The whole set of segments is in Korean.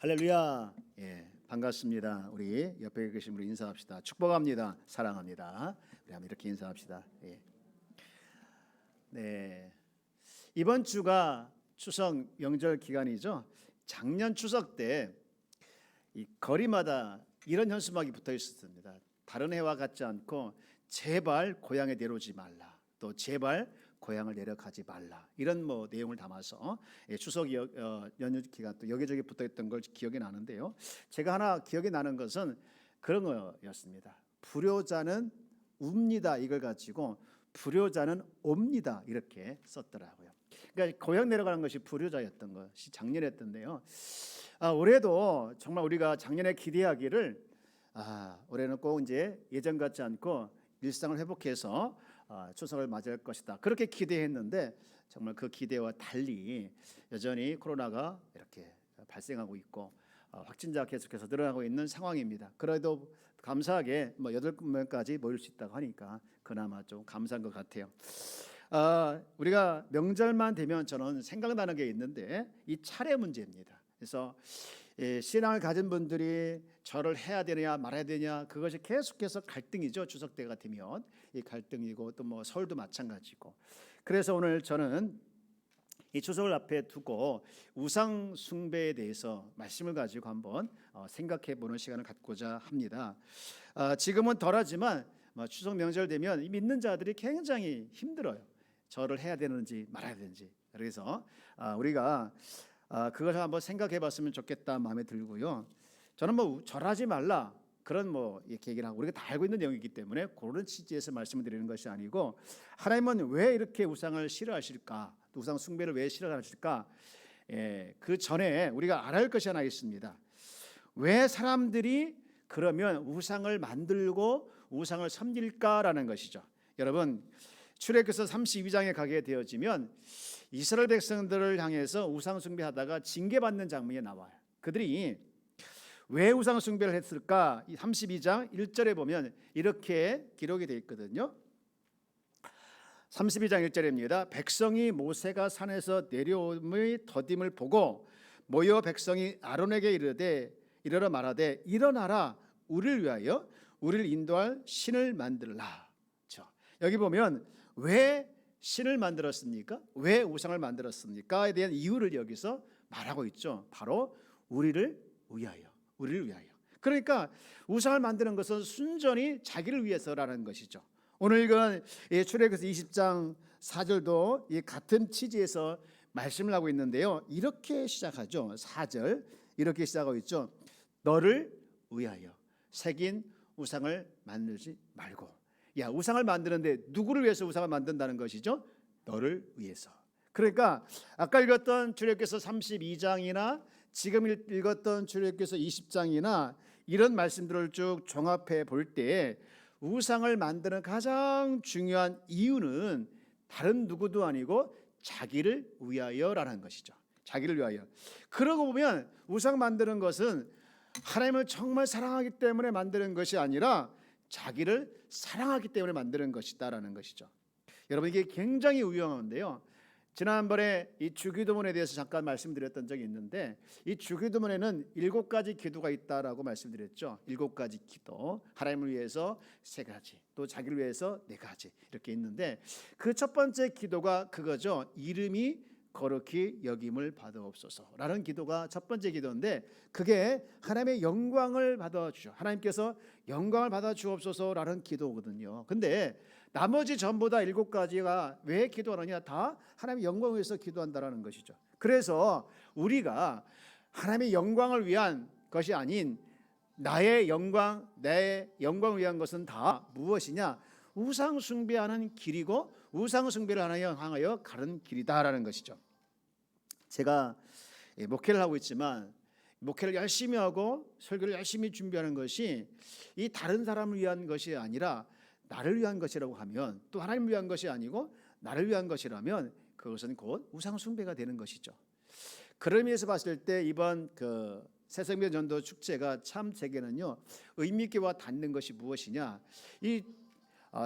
할렐루야. 반갑습니다. 우리 옆에 계신 분들 인사합시다. 축복합니다. 사랑합니다. 우리 한번 이렇게 인사합시다. 네. 이번 주가 추석 명절 기간이죠. 작년 추석 때 이 거리마다 이런 현수막이 붙어 있었습니다. 다른 해와 같지 않고 제발 고향에 내려오지 말라. 또 제발 고향을 내려가지 말라. 이런 내용을 담아서 추석 연휴 기간 또 여기저기 붙어 있던 걸 기억이 나는데요. 제가 하나 기억이 나는 것은 그런 거였습니다. 불효자는 웁니다. 이걸 가지고 불효자는 옵니다. 이렇게 썼더라고요. 그러니까 고향 내려가는 것이 불효자였던 것이 작년에 했던데요. 올해도 정말 우리가 작년에 기대하기를 올해는 꼭 이제 예전 같지 않고 일상을 회복해서 추석을 맞이할 것이다. 그렇게 기대했는데 정말 그 기대와 달리 여전히 코로나가 이렇게 발생하고 있고 확진자 계속해서 늘어나고 있는 상황입니다. 그래도 감사하게 8명까지 모일 수 있다고 하니까 그나마 좀 감사한 것 같아요. 우리가 명절만 되면 저는 생각나는 게 있는데 이 차례 문제입니다. 그래서 신앙을 가진 분들이 절을 해야 되냐 말아야 되냐 그것이 계속해서 갈등이죠. 추석 때가 되면 이 갈등이고 또 서울도 마찬가지고. 그래서 오늘 저는 이 추석을 앞에 두고 우상 숭배에 대해서 말씀을 가지고 한번 생각해 보는 시간을 갖고자 합니다. 지금은 덜하지만 추석 명절 되면 믿는 자들이 굉장히 힘들어요. 절을 해야 되는지 말아야 되는지. 그래서 우리가 그것을 한번 생각해 봤으면 좋겠다 마음에 들고요. 저는 절하지 말라 그런 이렇게 얘기를 하고 우리가 다 알고 있는 내용이기 때문에 그런 취지에서 말씀을 드리는 것이 아니고 하나님은 왜 이렇게 우상을 싫어하실까? 또 우상 숭배를 왜 싫어하실까? 그 전에 우리가 알아야 할 것이 하나 있습니다. 왜 사람들이 그러면 우상을 만들고 우상을 섬길까라는 것이죠. 여러분 출애굽기서 32장에 가게 되어지면 이스라엘 백성들을 향해서 우상 숭배하다가 징계받는 장면이 나와요. 그들이 왜 우상 숭배를 했을까? 32장 1절에 보면 이렇게 기록이 되어 있거든요. 32장 1절입니다. 백성이 모세가 산에서 내려옴의 더딤을 보고 모여 백성이 아론에게 이르러 말하되 일어나라 우리를 위하여 우리를 인도할 신을 만들라. 여기 보면 왜 신을 만들었습니까? 왜 우상을 만들었습니까?에 대한 이유를 여기서 말하고 있죠. 바로 우리를 위하여. 우리를 위하여. 그러니까 우상을 만드는 것은 순전히 자기를 위해서라는 것이죠. 오늘 읽은 출애굽기서 20장 4절도 이 같은 취지에서 말씀을 하고 있는데요. 이렇게 시작하죠. 4절 이렇게 시작하고 있죠. 너를 위하여 새긴 우상을 만들지 말고. 우상을 만드는데 누구를 위해서 우상을 만든다는 것이죠? 너를 위해서. 그러니까 아까 읽었던 출애굽기서 32장이나 지금 읽었던 출애굽기서 20장이나 이런 말씀들을 쭉 종합해 볼 때 우상을 만드는 가장 중요한 이유는 다른 누구도 아니고 자기를 위하여라는 것이죠. 자기를 위하여. 그러고 보면 우상 만드는 것은 하나님을 정말 사랑하기 때문에 만드는 것이 아니라 자기를 사랑하기 때문에 만드는 것이다라는 것이죠. 여러분 이게 굉장히 위험한데요. 지난번에 이 주기도문에 대해서 잠깐 말씀드렸던 적이 있는데 이 주기도문에는 7가지 기도가 있다라고 말씀드렸죠. 7가지 기도. 하나님을 위해서 3가지, 또 자기를 위해서 4가지 이렇게 있는데 그 첫 번째 기도가 그거죠. 이름이 거룩히 여김을 받아옵소서라는 기도가 첫 번째 기도인데 그게 하나님의 영광을 받아주죠. 하나님께서 영광을 받아주옵소서라는 기도거든요. 근데 나머지 전부 다 7가지가 왜 기도하느냐? 다 하나님의 영광을 위해서 기도한다라는 것이죠. 그래서 우리가 하나님의 영광을 위한 것이 아닌 나의 영광, 내 영광을 위한 것은 다 무엇이냐? 우상 숭배하는 길이고 우상 숭배를 향하여 가는 길이다라는 것이죠. 제가 목회를 하고 있지만 목회를 열심히 하고 설교를 열심히 준비하는 것이 이 다른 사람을 위한 것이 아니라 나를 위한 것이라고 하면 또 하나님을 위한 것이 아니고 나를 위한 것이라면 그것은 곧 우상 숭배가 되는 것이죠. 그런 의미에서 봤을 때 이번 새생명 전도 축제가 참 제게는요 의미 있게 와 닿는 것이 무엇이냐? 이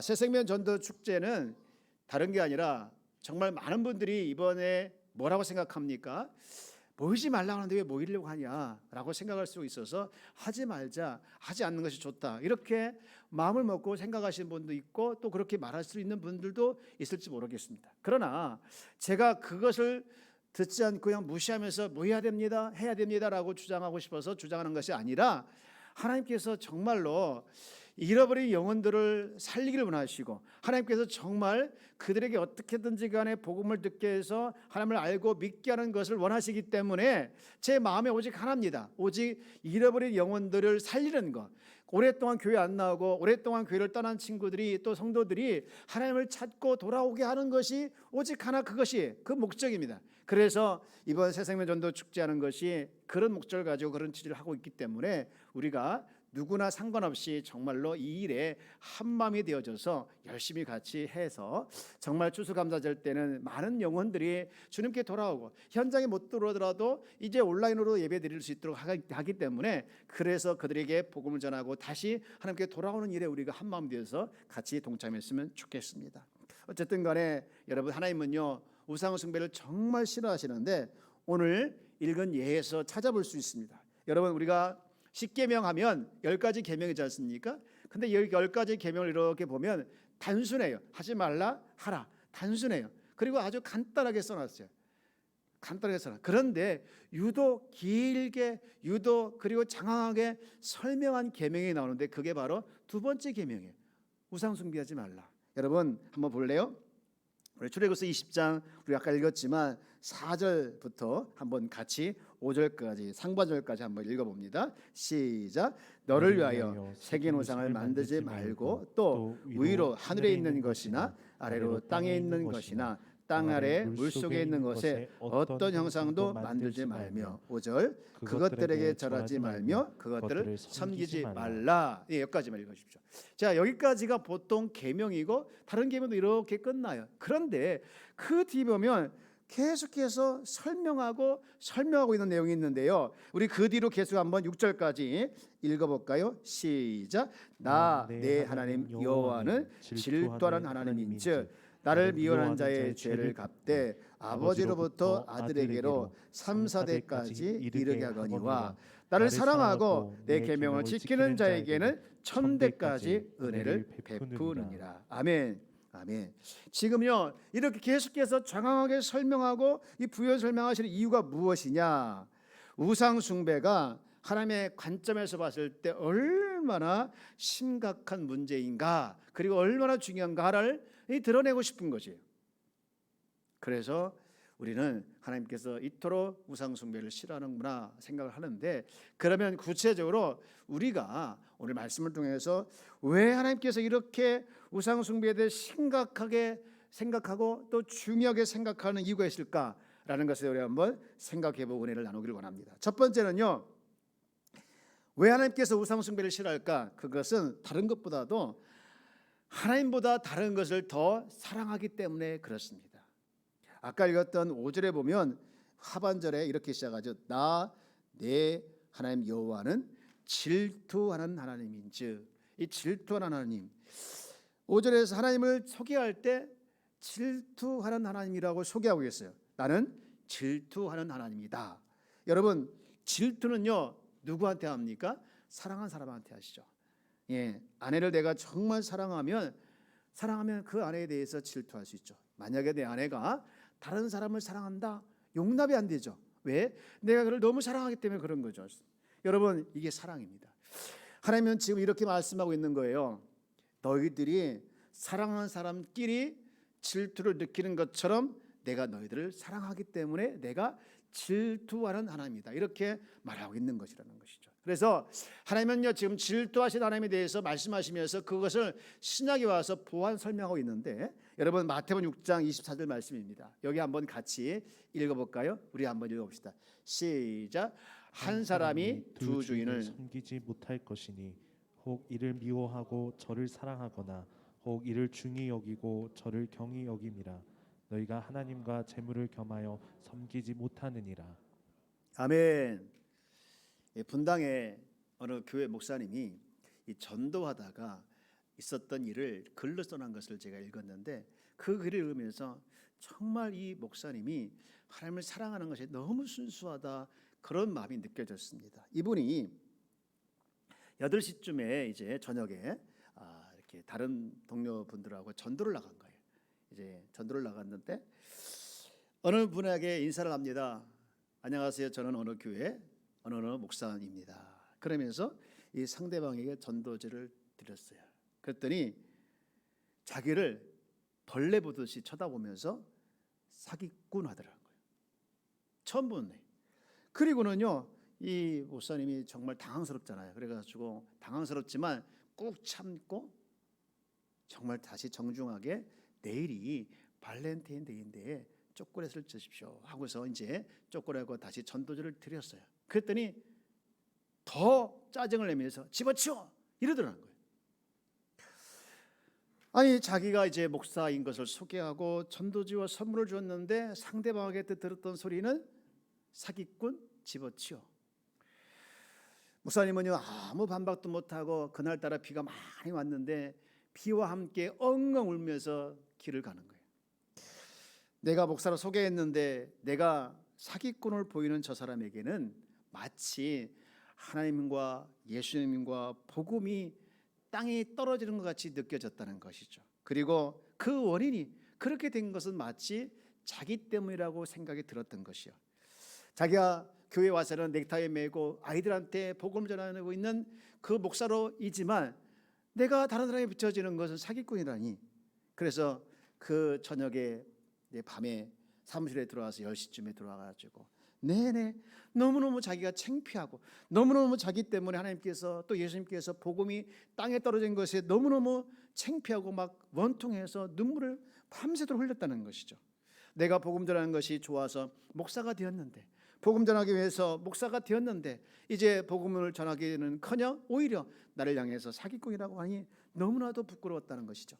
새생명 전도 축제는 다른 게 아니라 정말 많은 분들이 이번에 뭐라고 생각합니까? 모이지 말라고 하는데 왜 모이려고 하냐라고 생각할 수 있어서 하지 말자, 하지 않는 것이 좋다, 이렇게 마음을 먹고 생각하시는 분도 있고 또 그렇게 말할 수 있는 분들도 있을지 모르겠습니다. 그러나 제가 그것을 듣지 않고 그냥 무시하면서 모여야 됩니다, 해야 됩니다라고 주장하고 싶어서 주장하는 것이 아니라, 하나님께서 정말로 잃어버린 영혼들을 살리기를 원하시고, 하나님께서 정말 그들에게 어떻게든지 간에 복음을 듣게 해서 하나님을 알고 믿게 하는 것을 원하시기 때문에 제 마음에 오직 하나입니다. 오직 잃어버린 영혼들을 살리는 것. 오랫동안 교회 안 나오고 오랫동안 교회를 떠난 친구들이, 또 성도들이 하나님을 찾고 돌아오게 하는 것이 오직 하나, 그것이 그 목적입니다. 그래서 이번 새생명 전도 축제하는 것이 그런 목적을 가지고 그런 취지를 하고 있기 때문에 우리가 누구나 상관없이 정말로 이 일에 한마음이 되어져서 열심히 같이 해서 정말 추수감사절 때는 많은 영혼들이 주님께 돌아오고, 현장에 못 들어오더라도 이제 온라인으로 예배 드릴 수 있도록 하기 때문에, 그래서 그들에게 복음을 전하고 다시 하나님께 돌아오는 일에 우리가 한마음 되어서 같이 동참했으면 좋겠습니다. 어쨌든 간에 여러분, 하나님은요 우상 숭배를 정말 싫어하시는데 오늘 읽은 예에서 찾아볼 수 있습니다. 여러분, 우리가 10계명 하면 10가지 계명이지 않습니까? 근데 이 10가지 계명을 이렇게 보면 단순해요. 하지 말라, 하라. 단순해요. 그리고 아주 간단하게 써놨어요. 간단하게 써놨어요. 그런데 유독 길게, 유독 그리고 장황하게 설명한 계명이 나오는데 그게 바로 두 번째 계명이에요. 우상 숭배하지 말라. 여러분 한번 볼래요? 우리 출애굽기 20장 우리 아까 읽었지만 4절부터 한번 같이 5절까지 상반절까지 한번 읽어봅니다. 시작. 너를 위하여 새긴 우상을 만들지 말고 또 위로 하늘에 있는 것이나 아래로 땅에 있는 것이나 땅 아래 물속에 있는 것에 어떤 형상도 만들지 말며, 5절 그것들에게 절하지 말며 그것들을 섬기지 말라. 예, 여기까지만 읽으십시오. 자, 여기까지가 보통 계명이고 다른 계명도 이렇게 끝나요. 그런데 그 뒤 보면 계속해서 설명하고 있는 내용이 있는데요. 우리 그 뒤로 계속 한번 6절까지 읽어볼까요? 시작. 나 내 하나님 여호와는 질투하는 하나님인즉 나를 미워하는 자의 죄를 갚되 아버지로부터 아들에게로 3, 4대까지 이르게 하거니와 나를 사랑하고 내 계명을 지키는 자에게는 1000대까지 은혜를 베푸느니라. 아멘. 아멘. 지금요 이렇게 계속해서 장황하게 설명하고 이 부연 설명하시는 이유가 무엇이냐? 우상 숭배가 하나님의 관점에서 봤을 때 얼마나 심각한 문제인가, 그리고 얼마나 중요한가를 드러내고 싶은 것이에요. 그래서 우리는 하나님께서 이토록 우상 숭배를 싫어하는구나 생각을 하는데, 그러면 구체적으로 우리가 오늘 말씀을 통해서 왜 하나님께서 이렇게 우상 숭배에 대해 심각하게 생각하고 또 중요하게 생각하는 이유가 있을까라는 것을 우리 한번 생각해보고 은혜를 나누기를 원합니다. 첫 번째는요, 왜 하나님께서 우상 숭배를 싫어할까? 그것은 다른 것보다도 하나님보다 다른 것을 더 사랑하기 때문에 그렇습니다. 아까 읽었던 5절에 보면 하반절에 이렇게 시작하죠. 나 내 하나님 여호와는 질투하는 하나님인즉. 이 질투하는 하나님, 5절에서 하나님을 소개할 때 질투하는 하나님이라고 소개하고 있어요. 나는 질투하는 하나님이다. 여러분, 질투는요 누구한테 합니까? 사랑한 사람한테 하시죠. 예, 아내를 내가 정말 사랑하면 그 아내에 대해서 질투할 수 있죠. 만약에 내 아내가 다른 사람을 사랑한다, 용납이 안 되죠. 왜? 내가 그를 너무 사랑하기 때문에 그런 거죠. 여러분, 이게 사랑입니다. 하나님은 지금 이렇게 말씀하고 있는 거예요. 너희들이 사랑하는 사람끼리 질투를 느끼는 것처럼 내가 너희들을 사랑하기 때문에 내가 질투하는 하나님이다, 이렇게 말하고 있는 것이라는 것이죠. 그래서 하나님은요 지금 질투하신 하나님에 대해서 말씀하시면서 그것을 신약에 와서 보완 설명하고 있는데, 여러분 마태복음 6장 24절 말씀입니다. 여기 한번 같이 읽어볼까요? 우리 한번 읽어봅시다. 시작. 한 사람이 두 주인을 섬기지 못할 것이니 혹 이를 미워하고 저를 사랑하거나 혹 이를 중히 여기고 저를 경히 여김이라. 너희가 하나님과 재물을 겸하여 섬기지 못하느니라. 아멘. 분당에 어느 교회 목사님이 이 전도하다가 있었던 일을 글로 써놓은 것을 제가 읽었는데, 그 글을 읽으면서 정말 이 목사님이 하나님을 사랑하는 것이 너무 순수하다, 그런 마음이 느껴졌습니다. 이분이 8시쯤에 이제 저녁에 이렇게 다른 동료분들하고 전도를 나간 거예요. 이제 전도를 나갔는데 어느 분에게 인사를 합니다. 안녕하세요. 저는 어느 교회 어느 목사입니다. 그러면서 이 상대방에게 전도지를 드렸어요. 그랬더니 자기를 벌레 보듯이 쳐다보면서 사기꾼 하더라고요. 처음 보는 애. 그리고는요, 이 목사님이 정말 당황스럽잖아요. 그래가지고 당황스럽지만 꾹 참고 정말 다시 정중하게 내일이 발렌타인 데이인데 초콜릿을 주십시오 하고서 이제 초콜릿과 다시 전도지를 드렸어요. 그랬더니 더 짜증을 내면서 집어치워 이러더라는 거예요. 아니, 자기가 이제 목사인 것을 소개하고 전도지와 선물을 줬는데 상대방에게 들었던 소리는 사기꾼, 집어치워. 목사님은요, 아무 반박도 못하고 그날따라 비가 많이 왔는데 비와 함께 엉엉 울면서 길을 가는 거예요. 내가 목사로 소개했는데 내가 사기꾼을 보이는 저 사람에게는 마치 하나님과 예수님과 복음이 땅에 떨어지는 것 같이 느껴졌다는 것이죠. 그리고 그 원인이 그렇게 된 것은 마치 자기 때문이라고 생각이 들었던 것이요. 자기가 교회 와서는 넥타이 매고 아이들한테 복음을 전하고 있는 그 목사로이지만 내가 다른 사람에 비춰지는 것은 사기꾼이라니. 그래서 그 저녁에 밤에 사무실에 들어와서 10시쯤에 들어와가지고 내내 너무너무 자기가 창피하고 너무너무 자기 때문에 하나님께서 또 예수님께서 복음이 땅에 떨어진 것에 너무너무 창피하고 막 원통해서 눈물을 밤새도록 흘렸다는 것이죠. 내가 복음 전하는 것이 좋아서 목사가 되었는데, 복음 전하기 위해서 목사가 되었는데 이제 복음을 전하기는커녕 오히려 나를 향해서 사기꾼이라고 하니 너무나도 부끄러웠다는 것이죠.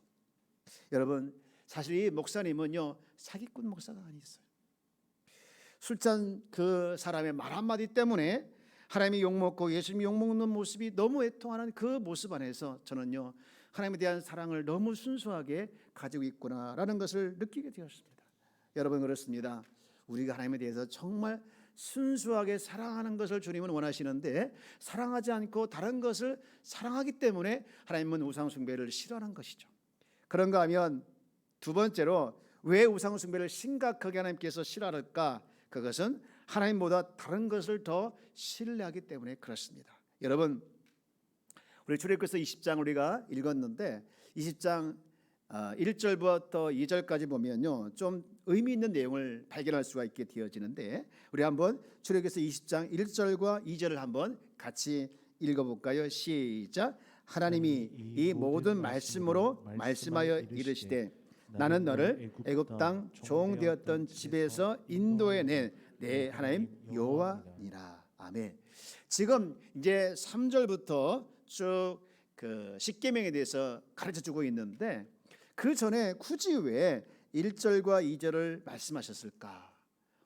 여러분, 사실 이 목사님은요, 사기꾼 목사가 아니었어요. 술잔 그 사람의 말 한마디 때문에 하나님이 욕먹고 예수님이 욕먹는 모습이 너무 애통하는 그 모습 안에서 저는요, 하나님에 대한 사랑을 너무 순수하게 가지고 있구나라는 것을 느끼게 되었습니다. 여러분, 그렇습니다. 우리가 하나님에 대해서 정말 순수하게 사랑하는 것을 주님은 원하시는데 사랑하지 않고 다른 것을 사랑하기 때문에 하나님은 우상 숭배를 싫어하는 것이죠. 그런가 하면 두 번째로 왜 우상 숭배를 심각하게 하나님께서 싫어할까? 그것은 하나님보다 다른 것을 더 신뢰하기 때문에 그렇습니다. 여러분, 우리 출애굽기서 20장 우리가 읽었는데 20장 1절부터 2절까지 보면요, 좀 의미 있는 내용을 발견할 수가 있게 되어지는데 우리 한번 출애굽기서 20장 1절과 2절을 한번 같이 읽어볼까요? 시작. 하나님이 이 모든 말씀으로 말씀하여 이르시되 나는 너를 애굽 땅 종 되었던 집에서 인도해 낸 내 하나님 여호와니라. 아멘. 지금 이제 3절부터 쭉 그 십계명에 대해서 가르쳐주고 있는데 그 전에 굳이 왜 1절과 2절을 말씀하셨을까?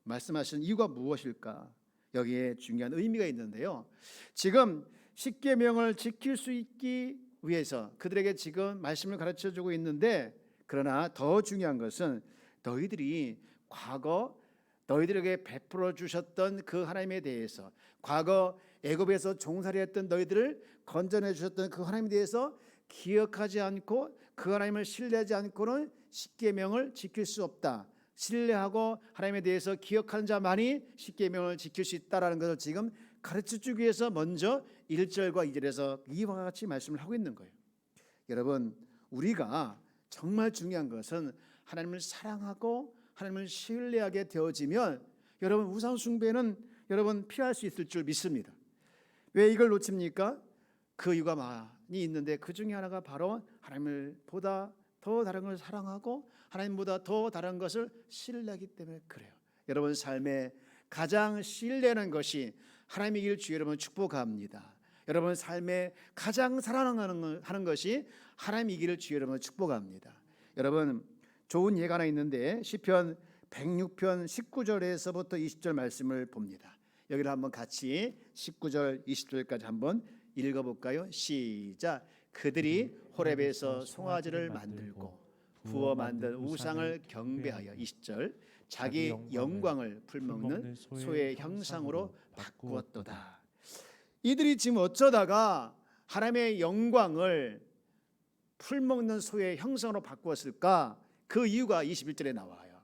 말씀하신 이유가 무엇일까? 여기에 중요한 의미가 있는데요. 지금 십계명을 지킬 수 있기 위해서 그들에게 지금 말씀을 가르쳐주고 있는데, 그러나 더 중요한 것은 너희들이 과거 너희들에게 베풀어 주셨던 그 하나님에 대해서, 과거 애굽에서 종살이했던 너희들을 건져내 주셨던 그 하나님에 대해서 기억하지 않고 그 하나님을 신뢰하지 않고는 십계명을 지킬 수 없다. 신뢰하고 하나님에 대해서 기억하는 자만이 십계명을 지킬 수 있다라는 것을 지금 가르쳐주기 위해서 먼저 1절과 2절에서 이와 같이 말씀을 하고 있는 거예요. 여러분, 우리가 정말 중요한 것은 하나님을 사랑하고 하나님을 신뢰하게 되어지면 여러분, 우상 숭배는 여러분 피할 수 있을 줄 믿습니다. 왜 이걸 놓칩니까? 그 이유가 많이 있는데 그 중에 하나가 바로 하나님을 보다 더 다른 것을 사랑하고 하나님보다 더 다른 것을 신뢰하기 때문에 그래요. 여러분, 삶에 가장 신뢰하는 것이 하나님이길 주 여러분 축복합니다. 여러분, 삶에 가장 사랑하는 것이 하나님이기를 주 여러분 축복합니다. 여러분, 좋은 예가 하나 있는데 시편 106편 19절에서부터 20절 말씀을 봅니다. 여기를 한번 같이 19절 20절까지 한번 읽어볼까요? 시작. 그들이 호렙에서 송아지를 만들고 부어 만든 우상을 경배하여 20절 자기 영광을 풀먹는 소의 형상으로 바꾸었도다. 이들이 지금 어쩌다가 하나님의 영광을 풀먹는 소의 형상으로 바꾸었을까? 그 이유가 21절에 나와요.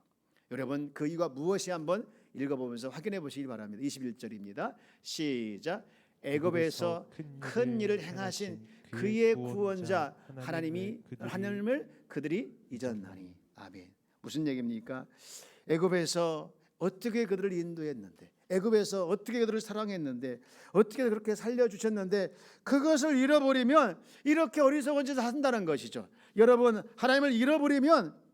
여러분 그 이유가 무엇이 한번 읽어보면서 확인해 보시기 바랍니다. 21절입니다. 시작. 애굽에서 큰 일을 행하신 그의 구원자 하나님을 그들이 잊었나니. 아멘. 무슨 얘기입니까? 애굽에서 어떻게 그들을 인도했는데, 애굽에서 어떻게 그들을 사랑했는데, 어떻게 그렇게 살려주셨는데 그것을 잃어버리면 이렇게 어리석은 짓을 한다는 것이죠. 여러분 하나님을 잃어버리면,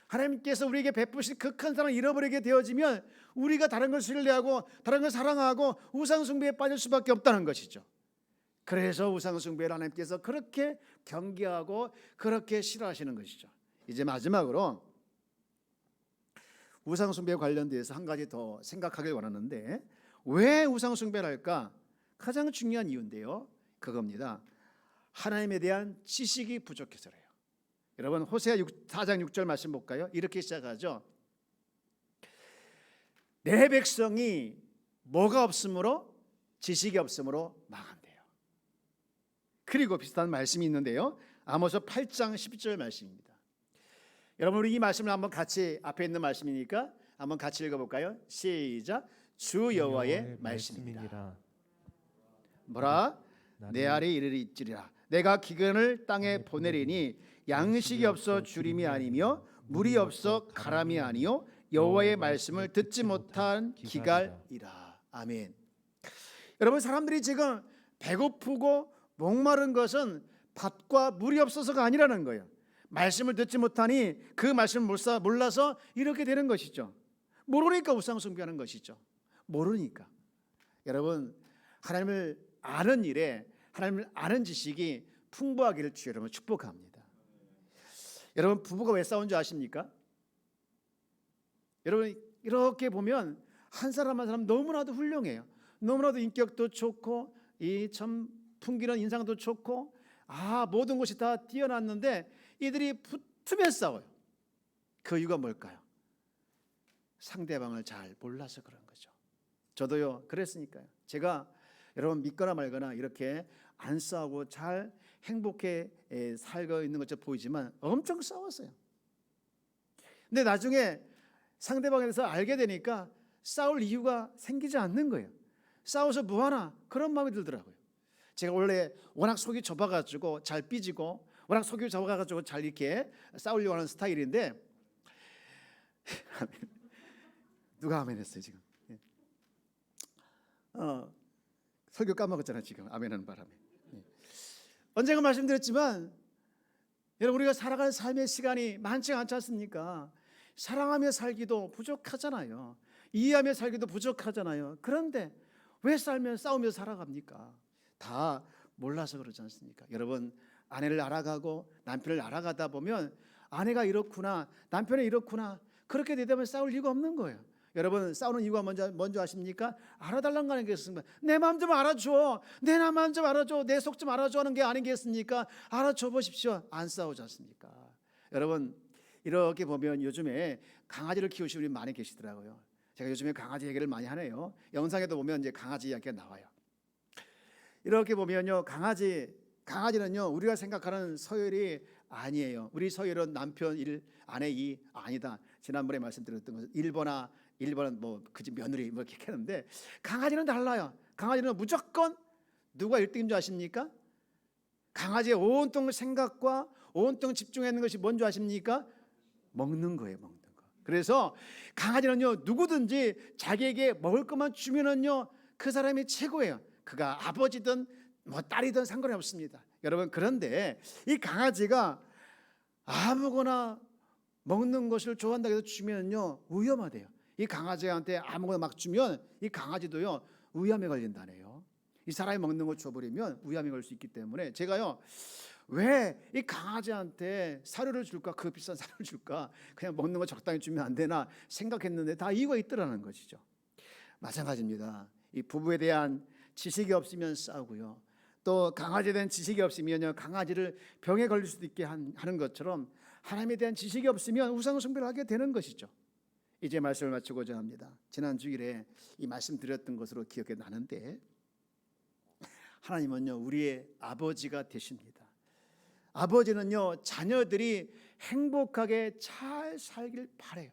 하나님께서 우리에게 베푸신 그 큰 사랑을 잃어버리게 되어지면 우리가 다른 걸 신뢰하고 다른 걸 사랑하고 우상 숭배에 빠질 수밖에 없다는 것이죠. 그래서 우상 숭배를 하나님께서 그렇게 경계하고 그렇게 싫어하시는 것이죠. 이제 마지막으로 우상 숭배에 관련돼서 한 가지 더 생각하길 원하는데, 왜 우상 숭배를 할까? 가장 중요한 이유인데요, 그겁니다. 하나님에 대한 지식이 부족해서래요. 여러분 호세아 4장 6절 말씀 볼까요? 이렇게 시작하죠. 내 백성이 뭐가 없으므로? 지식이 없으므로 망한대요. 그리고 비슷한 말씀이 있는데요, 아모스 8장 12절 말씀입니다. 여러분 우리 이 말씀을 한번 같이, 앞에 있는 말씀이니까 한번 같이 읽어볼까요? 시작. 주 여호와의 말씀이니라. 뭐라? 내 아래 이르리라. 내가 기근을 땅에 보내리니 양식이 없어 주림이 아니며 물이 없어 가람이 아니요 여호와의 말씀을 듣지 못한 기갈이라. 아멘. 여러분 사람들이 지금 배고프고 목마른 것은 밥과 물이 없어서가 아니라는 거예요. 말씀을 듣지 못하니 그 말씀을 몰라서 이렇게 되는 것이죠. 모르니까 우상 숭배하는 것이죠. 모르니까. 여러분 하나님을 아는 일에, 하나님을 아는 지식이 풍부하기를 주 여러분 축복합니다. 여러분 부부가 왜 싸운 줄 아십니까? 여러분 이렇게 보면 한 사람 한 사람 너무나도 훌륭해요. 너무나도 인격도 좋고 이 참 풍기는 인상도 좋고 모든 것이 다 뛰어났는데 이들이 붙으면 싸워요. 그 이유가 뭘까요? 상대방을 잘 몰라서 그런 거죠. 저도요 그랬으니까요. 제가 여러분 믿거나 말거나 이렇게 안 싸우고 잘 행복해 살고 있는 것처럼 보이지만 엄청 싸웠어요. 근데 나중에 상대방에 대해서 알게 되니까 싸울 이유가 생기지 않는 거예요. 싸워서 뭐하나 그런 마음이 들더라고요. 제가 원래 워낙 속이 좁아가지고 잘 삐지고 워낙 속이 좁아가지고 잘 이렇게 싸우려고 하는 스타일인데 누가 아멘 했어요 지금? 설교 까먹었잖아요 지금 아멘하는 바람에. 언젠가 말씀드렸지만 여러분 우리가 살아가는 삶의 시간이 많지가 않지 않습니까? 사랑하며 살기도 부족하잖아요. 이해하며 살기도 부족하잖아요. 그런데 왜 싸우며 살아갑니까? 다 몰라서 그러지 않습니까? 여러분 아내를 알아가고 남편을 알아가다 보면 아내가 이렇구나, 남편이 이렇구나, 그렇게 되다 보면 싸울 이유가 없는 거예요. 여러분 싸우는 이유가 뭔지 아십니까? 알아달라는 거 아니겠습니까? 내 마음 좀 알아줘, 내 마음 좀 알아줘, 내 속 좀 알아줘 하는 게 아니겠습니까? 알아줘 보십시오. 안 싸우지 않습니까? 여러분 이렇게 보면 요즘에 강아지를 키우시는 분이 많이 계시더라고요. 제가 요즘에 강아지 얘기를 많이 하네요. 영상에도 보면 이제 강아지 이야기가 나와요. 이렇게 보면요, 강아지는요 우리가 생각하는 서열이 아니에요. 우리 서열은 남편 1, 아내 2 아니다. 지난번에 말씀드렸던 것은 1번은 뭐 그집 며느리 뭐 이렇게 하는데 강아지는 달라요. 강아지는 무조건 누가 1등인 줄 아십니까? 강아지의 온통 생각과 온통 집중하는 것이 뭔 줄 아십니까? 먹는 거예요, 먹는 거. 그래서 강아지는요 누구든지 자기에게 먹을 것만 주면은요 그 사람이 최고예요. 그가 아버지든 뭐 딸이든 상관이 없습니다. 여러분 그런데 이 강아지가 아무거나 먹는 것을 좋아한다고 해서 주면요 위험하대요. 이 강아지한테 아무거나 막 주면 이 강아지도요 위암에 걸린다네요. 이 사람이 먹는 거 줘버리면 위암에 걸릴 수 있기 때문에 제가요 왜 이 강아지한테 사료를 줄까, 그 비싼 사료를 줄까, 그냥 먹는 거 적당히 주면 안 되나 생각했는데 다 이유가 있더라는 것이죠. 마찬가지입니다. 이 부부에 대한 지식이 없으면 싸우고요, 또 강아지에 대한 지식이 없으면요 강아지를 병에 걸릴 수도 있게 하는 것처럼 하나님에 대한 지식이 없으면 우상 숭배를 하게 되는 것이죠. 이제 말씀을 마치고자 합니다. 지난 주일에 이 말씀 드렸던 것으로 기억이 나는데, 하나님은요 우리의 아버지가 되십니다. 아버지는요 자녀들이 행복하게 잘 살길 바라요.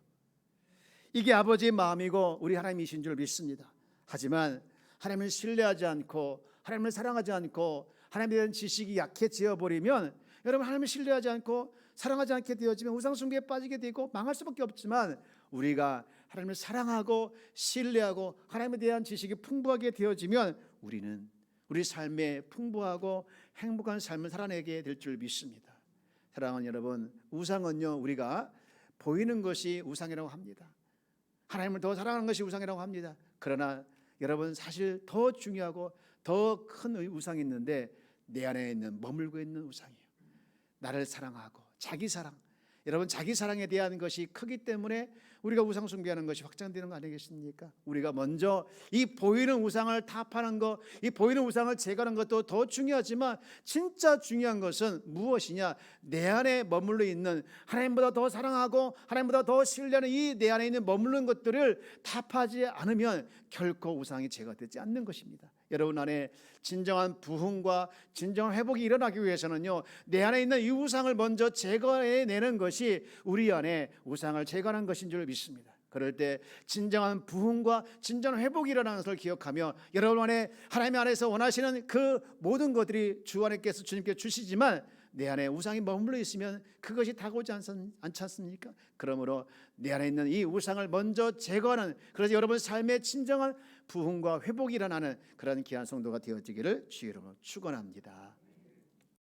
이게 아버지의 마음이고 우리 하나님이신 줄 믿습니다. 하지만 하나님을 신뢰하지 않고 하나님을 사랑하지 않고 하나님에 대한 지식이 약해져 버리면, 여러분 하나님을 신뢰하지 않고 사랑하지 않게 되어지면 우상 숭배에 빠지게 되고 망할 수밖에 없지만, 우리가 하나님을 사랑하고 신뢰하고 하나님에 대한 지식이 풍부하게 되어지면 우리는 우리 삶에 풍부하고 행복한 삶을 살아내게 될 줄 믿습니다. 사랑하는 여러분, 우상은요 우리가 보이는 것이 우상이라고 합니다. 하나님을 더 사랑하는 것이 우상이라고 합니다. 그러나 여러분 사실 더 중요하고 더 큰 우상이 있는데, 내 안에 있는 머물고 있는 우상이에요. 나를 사랑하고 자기 사랑. 여러분 자기 사랑에 대한 것이 크기 때문에 우리가 우상 숭배하는 것이 확장되는 거 아니겠습니까? 우리가 먼저 이 보이는 우상을 타파하는 것, 이 보이는 우상을 제거하는 것도 더 중요하지만, 진짜 중요한 것은 무엇이냐? 내 안에 머물러 있는 하나님보다 더 사랑하고 하나님보다 더 신뢰하는 이 내 안에 있는 머무르는 것들을 타파하지 않으면 결코 우상이 제거되지 않는 것입니다. 여러분 안에 진정한 부흥과 진정한 회복이 일어나기 위해서는요, 내 안에 있는 이 우상을 먼저 제거해내는 것이 우리 안에 우상을 제거하는 것인 줄 믿습니다. 그럴 때 진정한 부흥과 진정한 회복이 일어나는 것을 기억하며, 여러분 안에 하나님 안에서 원하시는 그 모든 것들이 주 안에께서 주님께 주시지만, 내 안에 우상이 머물러 있으면 그것이 다가오지 않지 않습니까? 그러므로 내 안에 있는 이 우상을 먼저 제거하는, 그래서 여러분 삶의 진정한 부흥과 회복이 일어나는 그런 귀한 성도가 되어지기를 주의 이름으로 축원합니다.